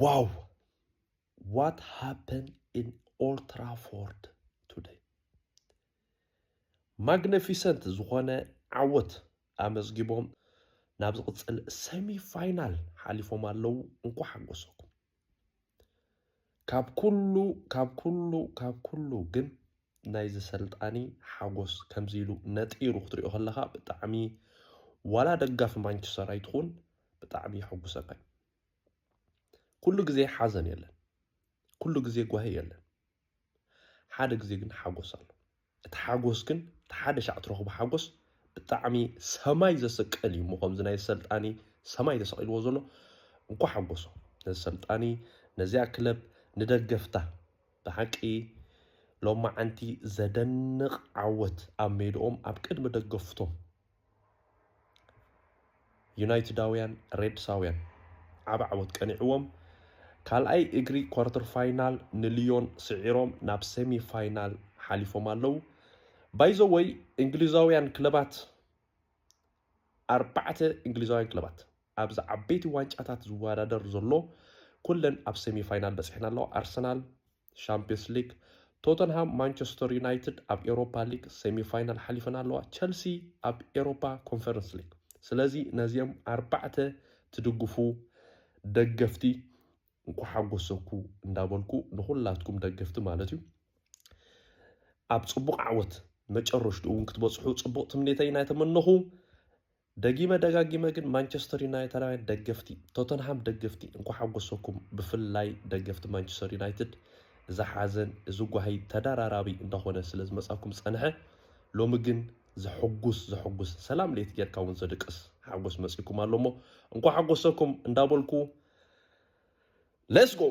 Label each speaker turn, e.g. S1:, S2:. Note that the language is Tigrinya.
S1: Wow, what happened in Old Trafford today? Magnificent ዝኾነ ዓወት ኣመዝጊቦም ናብ ዝቕፅል ሰሚ ፋይናል ሓሊፎም ኣለዉ። እንኳ ሓጎሰኩም። ካብ ኩሉ ግን ናይ ዝሰልጣኒ ሓጎስ ከምዚ ኢሉ ነጢሩ ክትሪኦ ከለኻ ብጣዕሚ ዋላ ደጋፊ ማንቸስተር ኣይትኹን ብጣዕሚ ይሕጉሰካ። ኩሉ ግዜ ሓዘን የለን፣ ኩሉ ግዜ ጓሂ የለን፣ ሓደ ግዜ ግን ሓጎስ ኣሎ። እቲ ሓጎስ ግን እቲ ሓደ ሻዕ ትረኽቦ ሓጎስ ብጣዕሚ ሰማይ ዘሰቀል እዩ። ከምዚ ናይ ሰልጣኒ ሰማይ ተሰቂልዎ ዘሎ እንኳ ሓጎሶ ነዚ ሰልጣኒ ነዚኣ ክለብ ንደገፍታ ብሓቂ ሎማዓንቲ ዘደንቕ ዓወት ኣብ ሜድኦም ኣብ ቅድሚ ደገፍቶም ዩናይትዳውያን ሬድሳውያን ዓብ ዓወት ቀኒዕዎም ካልኣይ እግሪ ኳርተር ፋይናል ንሊዮን ስዒሮም ናብ ሴሚ ፋይናል ሓሊፎም ኣለዉ። ባይዘወይ እንግሊዛውያን ክለባት 4 እንግሊዛውያን ክለባት ኣብዚ ዓበይቲ ዋንጫታት ዝወዳደር ዘሎ ኩለን ኣብ ሴሚ ፋይናል በፂሕና ኣለዋ። ኣርሰናል ሻምፒዮንስ ሊግ፣ ቶተንሃም ማንቸስተር ዩናይትድ ኣብ ኤሮፓ ሊግ ሴሚ ፋይናል ሓሊፈን ኣለዋ፣ ቸልሲ ኣብ ኤሮፓ ኮንፈረንስ ሊግ። ስለዚ ነዚኦም 4 ትድግፉ ደገፍቲ እንኳ ሓጎሰኩ እንዳበልኩ ንኹላትኩም ደገፍቲ ማለት እዩ ኣብ ፅቡቕ ዓወት መጨረሽቱ እውን ክትበፅሑ ፅቡቕ ትምኔተይ ናይተመነኹ። ደጋጊመ ግን ማንቸስተር ዩናይትዳውያን ደገፍቲ፣ ቶተንሃም ደገፍቲ እንኳ ሓጎሰኩም። ብፍላይ ደገፍቲ ማንቸስተር ዩናይትድ እዚ ሓዘን እዚ ጓሂ ተደራራቢ እንዳኾነ ስለ ዝመፃኩም ፀንሐ። ሎሚ ግን ዘሐጉስ ሰላም ሌት ጌርካ እውን ዘድቅስ ሓጎስ መፂኩም ኣሎ ሞ እንኳ ሓጎሰኩም እንዳበልኩ ሌትስ ጎ